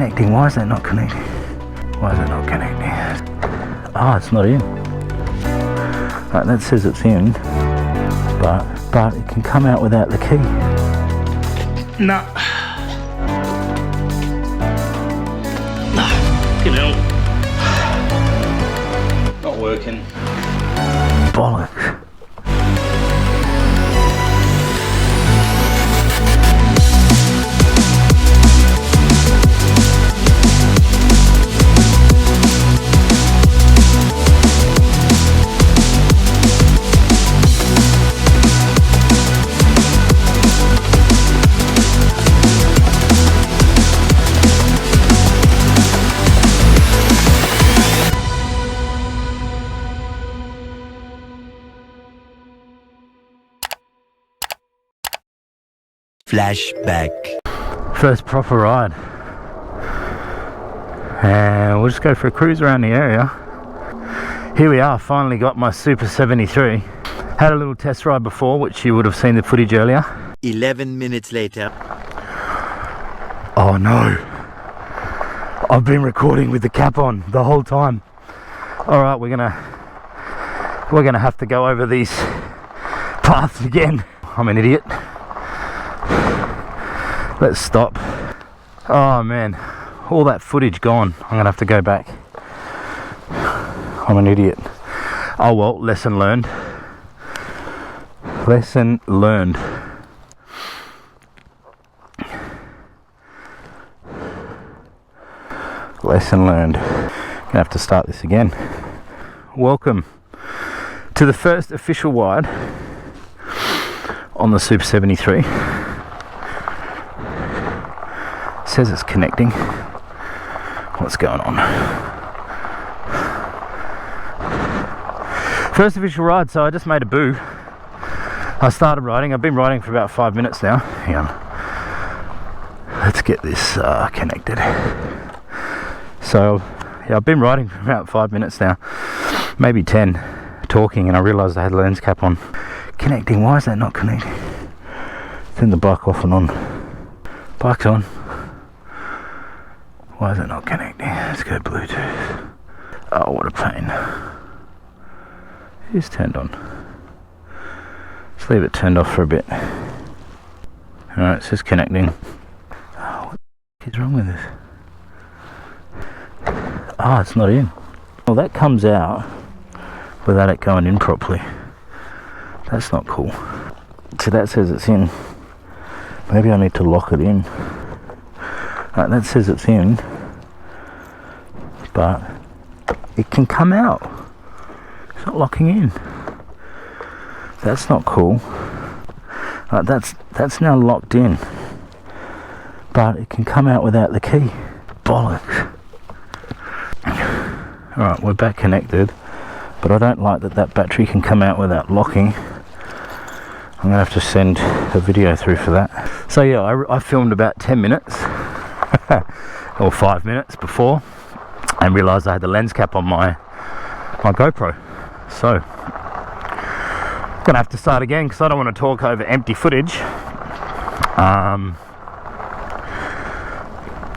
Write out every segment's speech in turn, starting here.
connecting. Why is that not connecting? Why is it not connecting? Ah, it's not in. Right, that says it's in, but it can come out without the key. No. Fucking hell. Not working. Bollocks. Flashback. First proper ride, and we'll just go for a cruise around the area. Here we are, finally got my Super 73. Had a little test ride before, which you would have seen the footage earlier. 11 minutes later. Oh no, I've been recording with the cap on the whole time. All right, we're gonna have to go over these paths again. I'm an idiot. Let's stop. Oh man, all that footage gone. I'm gonna have to go back. I'm an idiot. Oh well, lesson learned. Lesson learned. Lesson learned. Gonna have to start this again. Welcome to the first official ride on the Super 73. Says it's connecting. What's going on? First official ride, so I just made a boo. I started riding. I've been riding for about 5 minutes now. Hang on. Let's get this connected. So yeah, I've been riding for about 5 minutes now, maybe 10, talking, and I realised I had the lens cap on. Connecting. Why is that not connecting? Turn the bike off and on. Bike's on. Why is it not connecting? Let's go Bluetooth. Oh, what a pain. It is turned on. Let's leave it turned off for a bit. Alright, it says connecting. Oh, what the is wrong with this? Ah, it's not in. Well, that comes out without it going in properly. That's not cool. So that says it's in. Maybe I need to lock it in. Right, that says it's in, but it can come out. It's not locking in. That's not cool. Right, that's now locked in, but it can come out without the key. Bollocks. Alright, we're back connected, but I don't like that battery can come out without locking. I'm gonna have to send a video through for that. So yeah, I filmed about 10 minutes or 5 minutes before and realised I had the lens cap on my GoPro. So gonna have to start again because I don't want to talk over empty footage.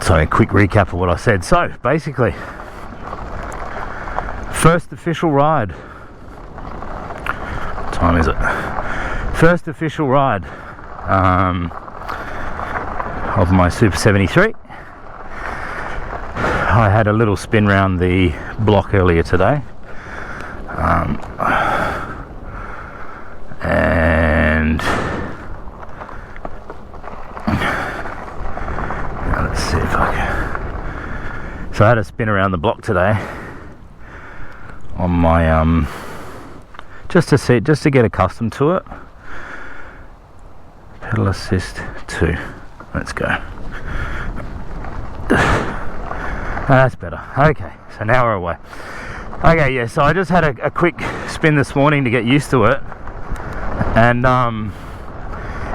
So a quick recap of what I said. So basically, first official ride. What time is it? First official ride of my Super 73. I had a little spin round the block earlier today, and now let's see if I can. So I had a spin around the block today on my just to get accustomed to it. Pedal assist 2. Let's go. That's better. Okay, so now we're away. Okay, yeah, so I just had a quick spin this morning to get used to it, and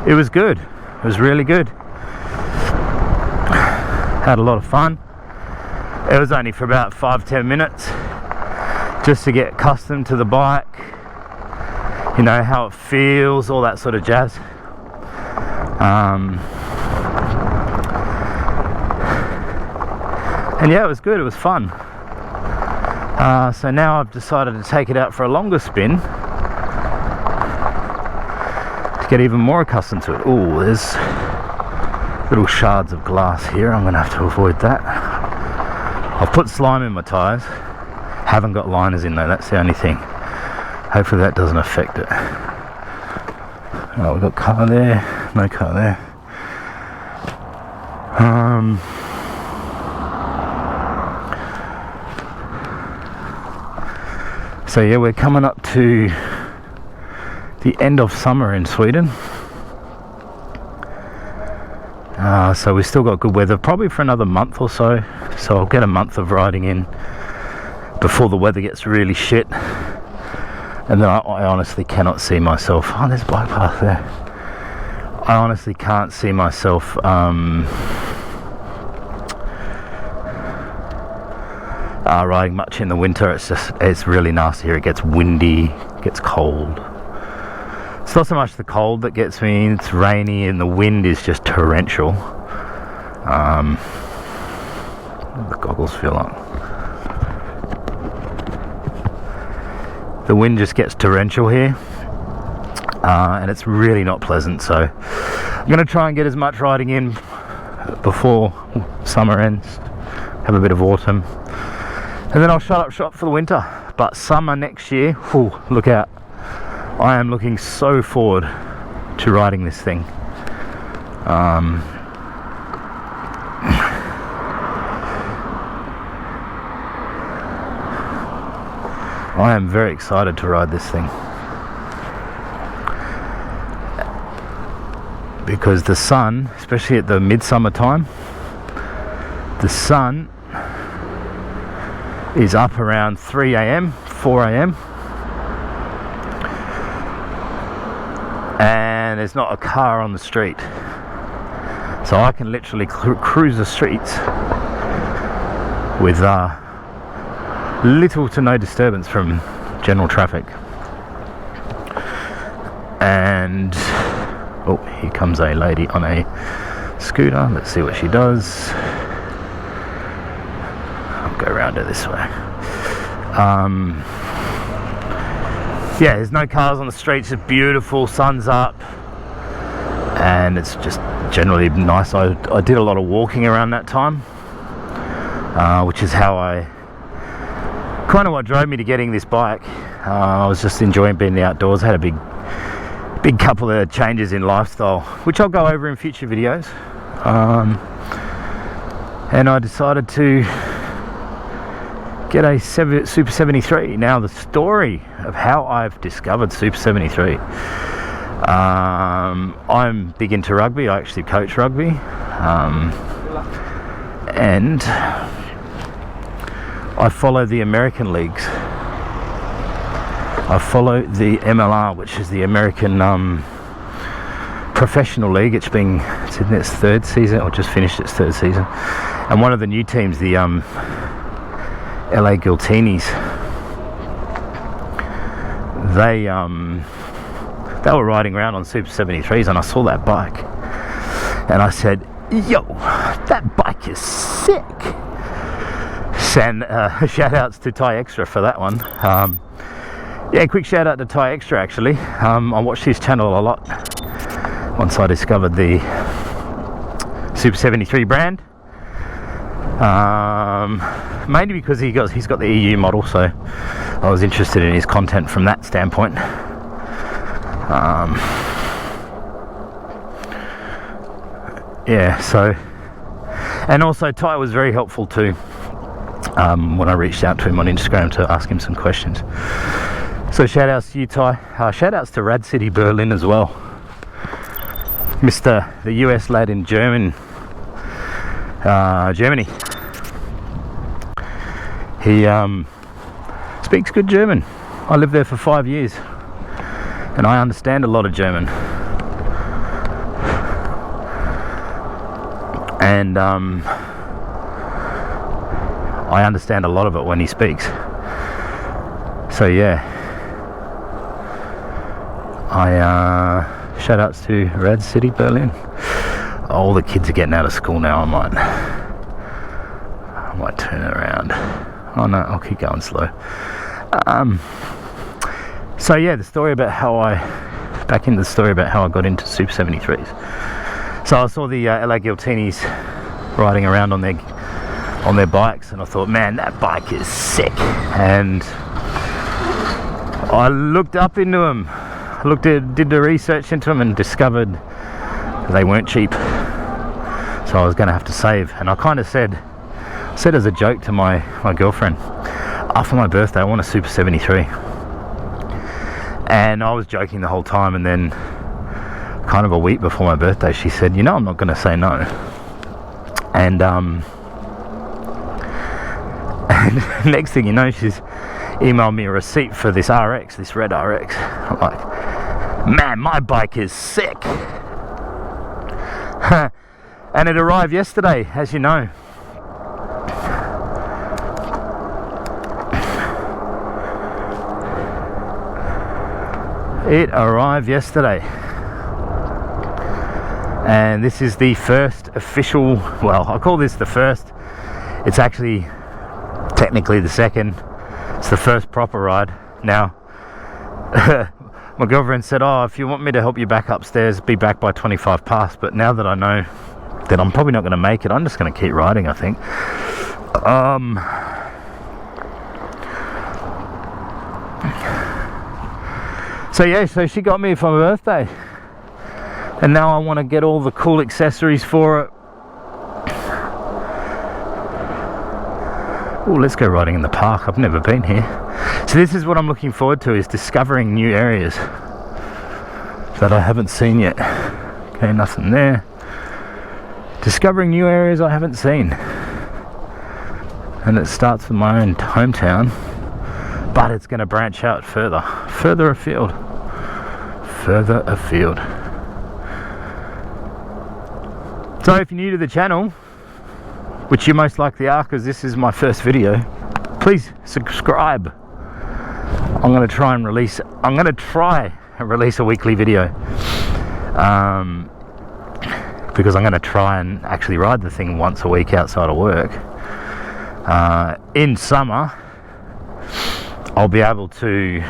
it was good. It was really good. Had a lot of fun. It was only for about 5-10 minutes just to get accustomed to the bike, you know, how it feels, all that sort of jazz. And yeah, it was good, it was fun. So now I've decided to take it out for a longer spin to get even more accustomed to it. Oh, there's little shards of glass here. I'm gonna have to avoid that. I've put slime in my tyres. Haven't got liners in though, that's the only thing. Hopefully that doesn't affect it. Oh, we've got car there, no car there. So yeah, we're coming up to the end of summer in Sweden. So we've still got good weather, probably for another month or so. So I'll get a month of riding in before the weather gets really shit. And then I honestly cannot see myself. Oh, there's a bike path there. I honestly can't see myself riding much in the winter. It's really nasty here. It gets windy, it gets cold. It's not so much the cold that gets me, it's rainy and the wind is just torrential. What do the goggles feel like? The wind just gets torrential here, and it's really not pleasant. So I'm going to try and get as much riding in before summer ends, have a bit of autumn, and then I'll shut up shop for the winter. But summer next year, whew, look out. I am looking so forward to riding this thing. I am very excited to ride this thing. Because the sun, especially at the midsummer time, the sun is up around 3 a.m, 4 a.m. and there's not a car on the street. So I can literally cruise the streets with little to no disturbance from general traffic. And oh, here comes a lady on a scooter. Let's see what she does. I'll go around her this way. Yeah, there's no cars on the streets. It's beautiful, sun's up, and it's just generally nice. I did a lot of walking around that time, which is how kind of what drove me to getting this bike. I was just enjoying being in the outdoors. I had a big couple of changes in lifestyle, which I'll go over in future videos. And I decided to get a Super 73. Now the story of how I've discovered Super 73. I'm big into rugby. I actually coach rugby. And I follow the American leagues. I follow the MLR, which is the American professional league. It's in its third season, or just finished its third season. And one of the new teams, the LA Giltinis, they were riding around on Super 73s, and I saw that bike, and I said, "Yo, that bike is sick!" And shout outs to Thai Extra for that one. Yeah, quick shout out to Thai Extra actually. I watched his channel a lot once I discovered the Super 73 brand. Mainly because he's got the EU model, so I was interested in his content from that standpoint. Yeah, so, and also Ty was very helpful too when I reached out to him on Instagram to ask him some questions. So shout outs to you, Ty. Shout outs to Rad City Berlin as well. The US lad in Germany. He speaks good German. I lived there for 5 years, and I understand a lot of German. And I understand a lot of it when he speaks. So yeah, shout outs to Rad City Berlin. All the kids are getting out of school now. I might turn around. Oh no, I'll keep going slow. So yeah, the story about how back into the story about how I got into Super 73s. So I saw the LA Guiltinis riding around on their bikes, and I thought, man, that bike is sick. And I looked up into them. I did the research into them and discovered they weren't cheap. So I was going to have to save. And I kind of said as a joke to my girlfriend, after my birthday I want a Super 73. And I was joking the whole time, and then kind of a week before my birthday she said, you know, I'm not going to say no. And next thing you know, she's emailed me a receipt for this RX, this red RX. I'm like, man, my bike is sick. And it arrived yesterday, as you know. It arrived yesterday. And this is the first official, well, I call this the first. It's actually technically the second. It's the first proper ride. Now, my girlfriend said, oh, if you want me to help you back upstairs, be back by 25 past. But now that I know that I'm probably not going to make it, I'm just going to keep riding, I think. So yeah, so she got me for my birthday. And now I want to get all the cool accessories for it. Oh, let's go riding in the park. I've never been here. So this is what I'm looking forward to, is discovering new areas that I haven't seen yet. Okay, nothing there. Discovering new areas I haven't seen. And it starts with my own hometown, but it's going to branch out further afield. Further afield. So if you're new to the channel, which you most likely are because this is my first video, please subscribe. I'm going to try and release a weekly video, because I'm going to try and actually ride the thing once a week outside of work. In summer I'll be able to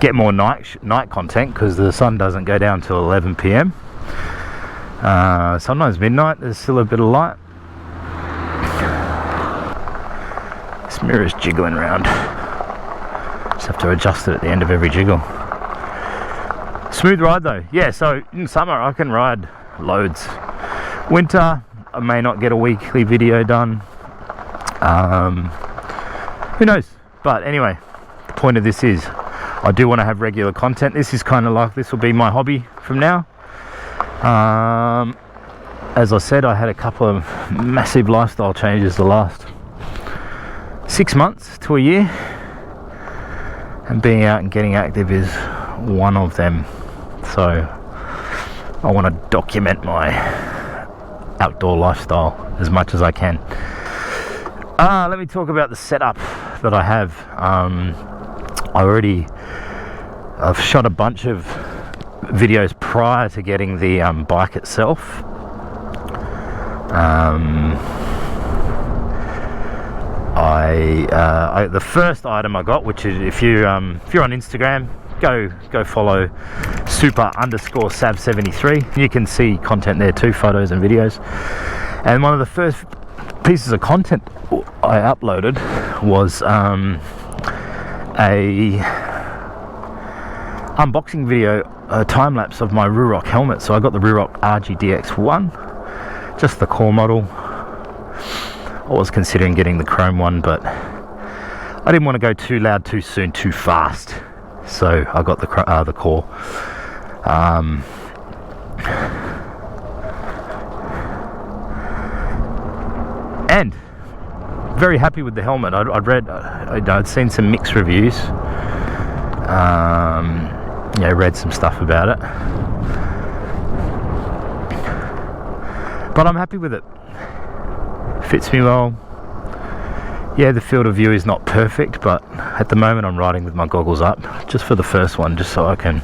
get more night content because the sun doesn't go down till 11 p.m. Sometimes midnight there's still a bit of light. This mirror's jiggling around. Just have to adjust it at the end of every jiggle. Smooth ride though. Yeah, so in summer I can ride loads. Winter I may not get a weekly video done. Who knows? But anyway, the point of this is I do want to have regular content. This is kind of like, this will be my hobby from now. As I said, I had a couple of massive lifestyle changes the last 6 months to a year, and being out and getting active is one of them. So I want to document my outdoor lifestyle as much as I can. Let me talk about the setup that I have. I've shot a bunch of videos prior to getting the bike itself. The first item I got, which is, if you're on Instagram, go follow Super_73. You can see content there too, photos and videos. And one of the first pieces of content I uploaded was a unboxing video, a time lapse of my Ruroc helmet. So I got the Ruroc RGDX1, just the core model. I was considering getting the chrome one, but I didn't want to go too loud, too soon, too fast. So I got the core. And very happy with the helmet. I'd seen some mixed reviews. Read some stuff about it, but I'm happy with it. Fits me well. Yeah, the field of view is not perfect, but at the moment I'm riding with my goggles up, just for the first one, just so I can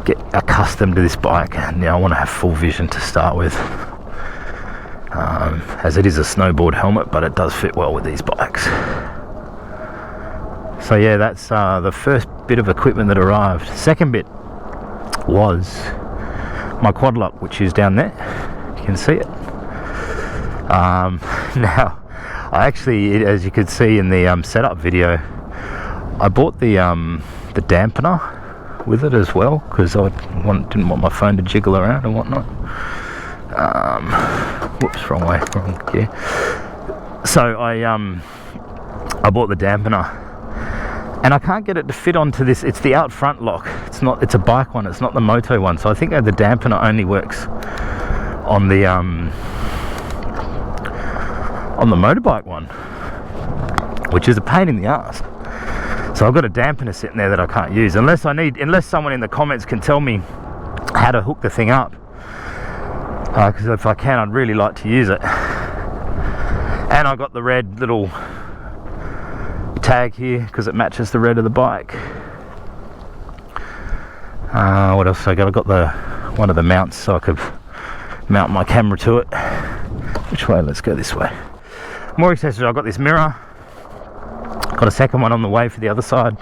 get accustomed to this bike, and I want to have full vision to start with, as it is a snowboard helmet, but it does fit well with these bikes. So yeah, that's the first bit of equipment that arrived. Second bit was my quad lock, which is down there. You can see it. Now, I actually, as you could see in the setup video, I bought the dampener with it as well, because I didn't want my phone to jiggle around and whatnot. Whoops, wrong way, wrong gear. So I bought the dampener, and I can't get it to fit onto this. It's the out front lock. It's a bike one. It's not the moto one. So I think the dampener only works on the motorbike one, which is a pain in the ass. So I've got a dampener sitting there that I can't use unless someone in the comments can tell me how to hook the thing up. Because if I can, I'd really like to use it. And I got the red little tag here because it matches the red of the bike. What else I got? I got one of the mounts so I could mount my camera to it. Which way? Let's go this way. More accessories. I've got this mirror. Got a second one on the way for the other side.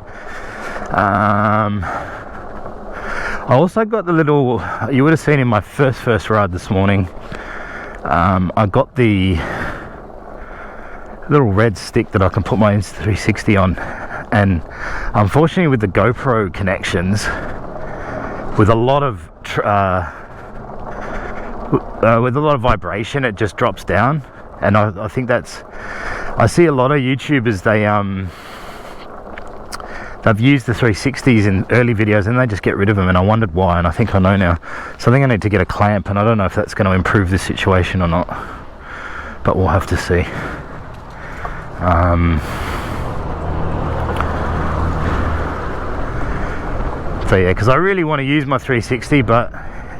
I also got the little, you would have seen in my first ride this morning, I got the little red stick that I can put my Insta360 on, and unfortunately with the GoPro connections, with a lot of vibration, it just drops down. And I think I see a lot of YouTubers, they've used the 360s in early videos and they just get rid of them, and I wondered why, and I think I know now. So I think I need to get a clamp, and I don't know if that's going to improve the situation or not, but we'll have to see. So yeah, because I really want to use my 360, but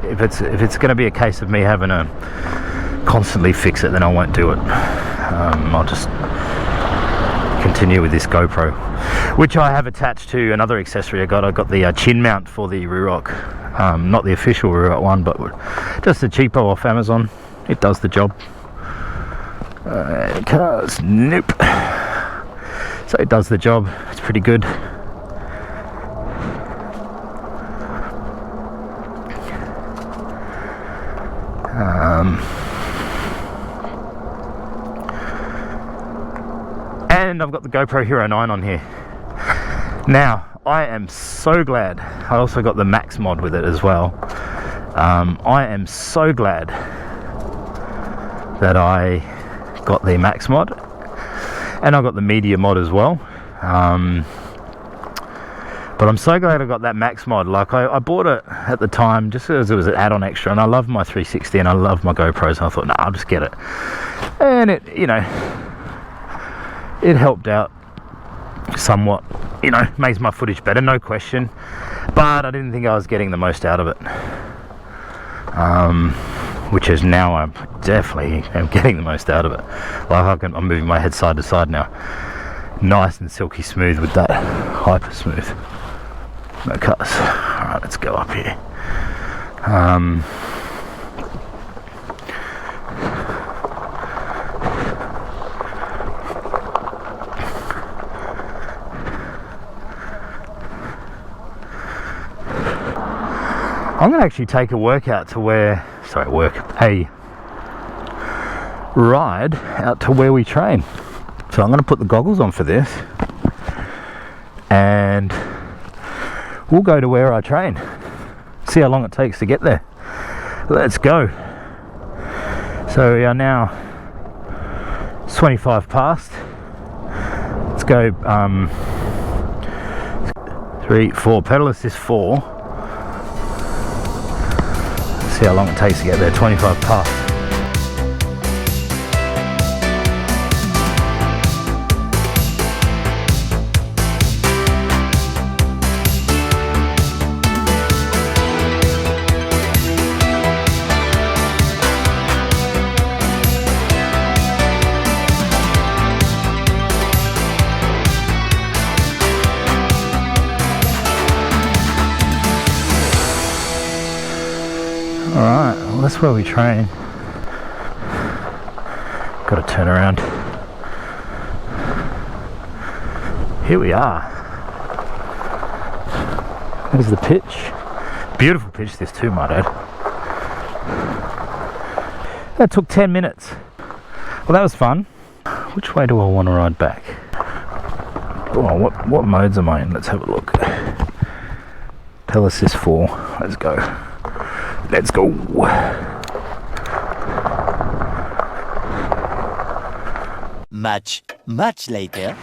if it's going to be a case of me having to constantly fix it, then I won't do it. I'll just continue with this GoPro, which I have attached to another accessory I got. I got the chin mount for the Ruroc, not the official Ruroc one, but just a cheapo off Amazon. It does the job. Cars, nope. So it does the job. It's pretty good. And I've got the GoPro Hero 9 on here. Now, I am so glad. I also got the Max mod with it as well. I am so glad that I got the Max mod, and I got the Media mod as well. But I'm so glad I got that Max mod. Like, I bought it at the time just as it was an add-on extra, and I love my 360 and I love my GoPros, and I thought, nah, I'll just get it. And it, it helped out somewhat, makes my footage better, no question, but I didn't think I was getting the most out of it, which is now I definitely am getting the most out of it. Like, I'm moving my head side to side now, nice and silky smooth with that hyper smooth. No cuts. Alright, let's go up here. I'm going to actually take a ride out to where we train. So I'm going to put the goggles on for this, and we'll go to where I train. See how long it takes to get there. Let's go. So we are now 25 past. Let's go 3, 4, pedal assist 4. See how long it takes to get there. 25 past. Alright, well that's where we train. Gotta turn around. Here we are. There's the pitch. Beautiful pitch this too, might add. That took 10 minutes. Well, that was fun. Which way do I want to ride back? Oh, what modes am I in? Let's have a look. Tell us this 4. Let's go. Let's go. Much later.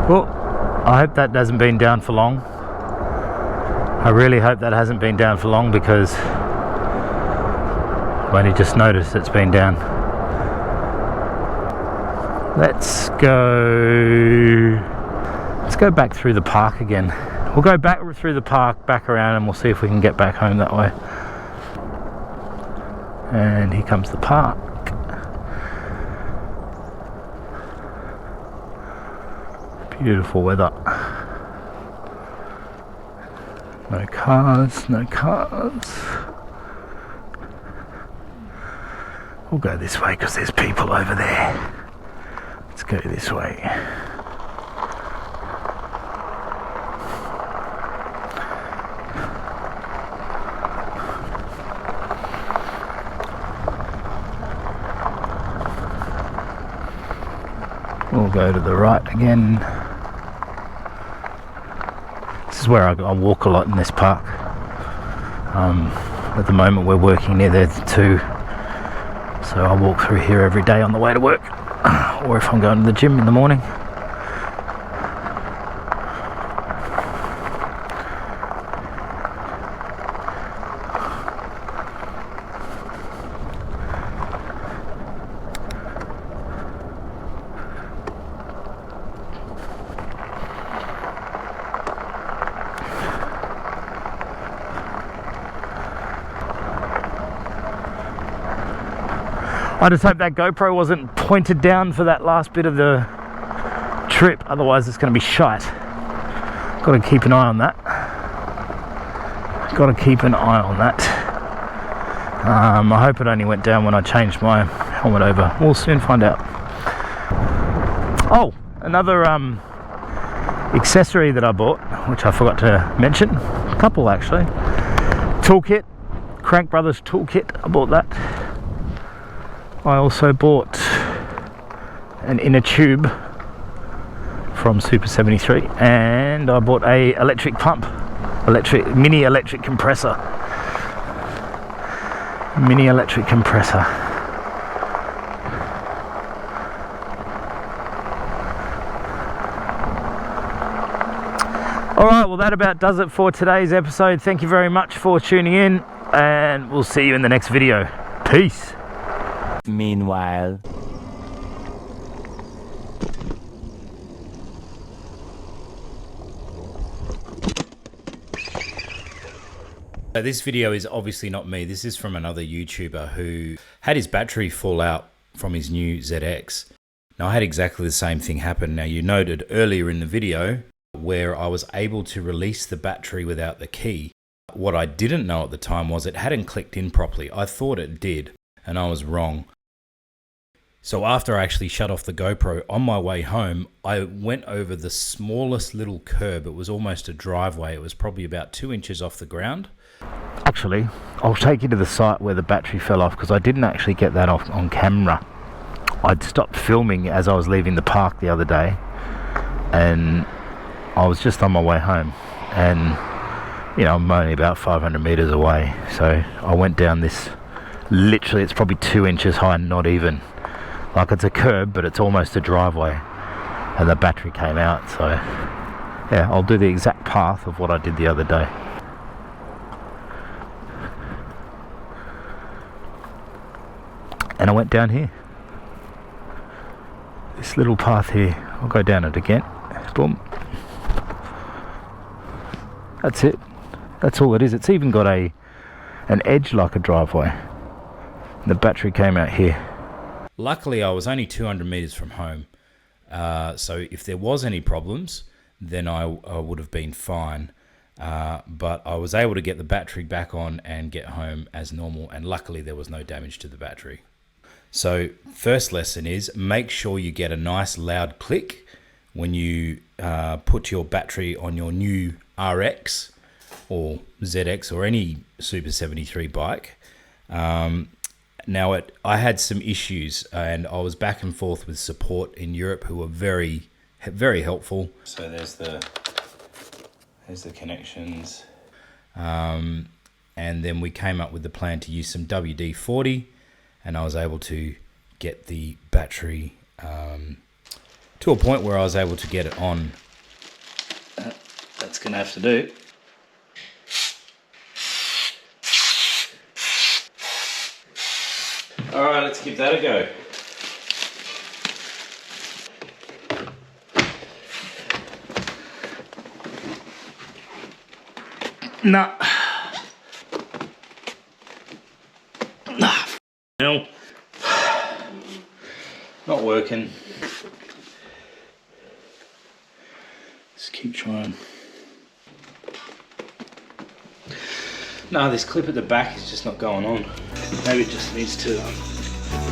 Well, I hope that hasn't been down for long. I really hope that hasn't been down for long, because I've only just noticed it's been down. Let's go back through the park again. We'll go back through the park, back around, and we'll see if we can get back home that way. And here comes the park. Beautiful weather. No cars, no cars. We'll go this way because there's people over there. Let's go this way. We'll go to the right again. This is where I walk a lot in this park. At the moment we're working near there too, so I walk through here every day on the way to work, or if I'm going to the gym in the morning. I just hope that GoPro wasn't pointed down for that last bit of the trip, otherwise it's going to be shite. Got to keep an eye on that. Got to keep an eye on that. I hope it only went down when I changed my helmet over. We'll soon find out. Oh, another accessory that I bought, which I forgot to mention. A couple actually. Toolkit, Crank Brothers toolkit. I bought that. I also bought an inner tube from Super73, and I bought a electric pump, mini electric compressor. Alright, well that about does it for today's episode. Thank you very much for tuning in, and we'll see you in the next video. Peace. Meanwhile. This video is obviously not me. This is from another YouTuber who had his battery fall out from his new ZX. Now I had exactly the same thing happen. Now you noted earlier in the video where I was able to release the battery without the key. What I didn't know at the time was it hadn't clicked in properly. I thought it did, and I was wrong. So after I actually shut off the GoPro, on my way home, I went over the smallest little curb. It was almost a driveway. It was probably about 2 inches off the ground. Actually, I'll take you to the site where the battery fell off, because I didn't actually get that off on camera. I'd stopped filming as I was leaving the park the other day, and I was just on my way home, and you know, I'm only about 500 meters away, so I went down this, literally it's probably 2 inches high, not even. Like it's a curb, but it's almost a driveway, and the battery came out. So yeah, I'll do the exact path of what I did the other day. And I went down here, this little path here. I'll go down it again. Boom. That's it. That's all it is. It's even got an edge like a driveway. The battery came out here. Luckily, I was only 200 meters from home. So if there was any problems, then I would have been fine. But I was able to get the battery back on and get home as normal. And luckily, there was no damage to the battery. So first lesson is make sure you get a nice loud click when you put your battery on your new RX or ZX or any Super 73 bike. Now, I had some issues and I was back and forth with support in Europe who were very, very helpful. So there's the connections. And then we came up with the plan to use some WD-40 and I was able to get the battery to a point where I was able to get it on. That's going to have to do. All right, let's give that a go. Nah. No. Not working. Just keep trying. No, this clip at the back is just not going on. Maybe it just needs to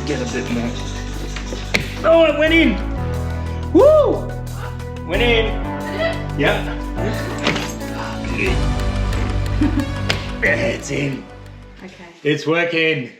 get a bit more. Oh, it went in! Woo! Went in. Yep. Yeah, it's in. Okay. It's working.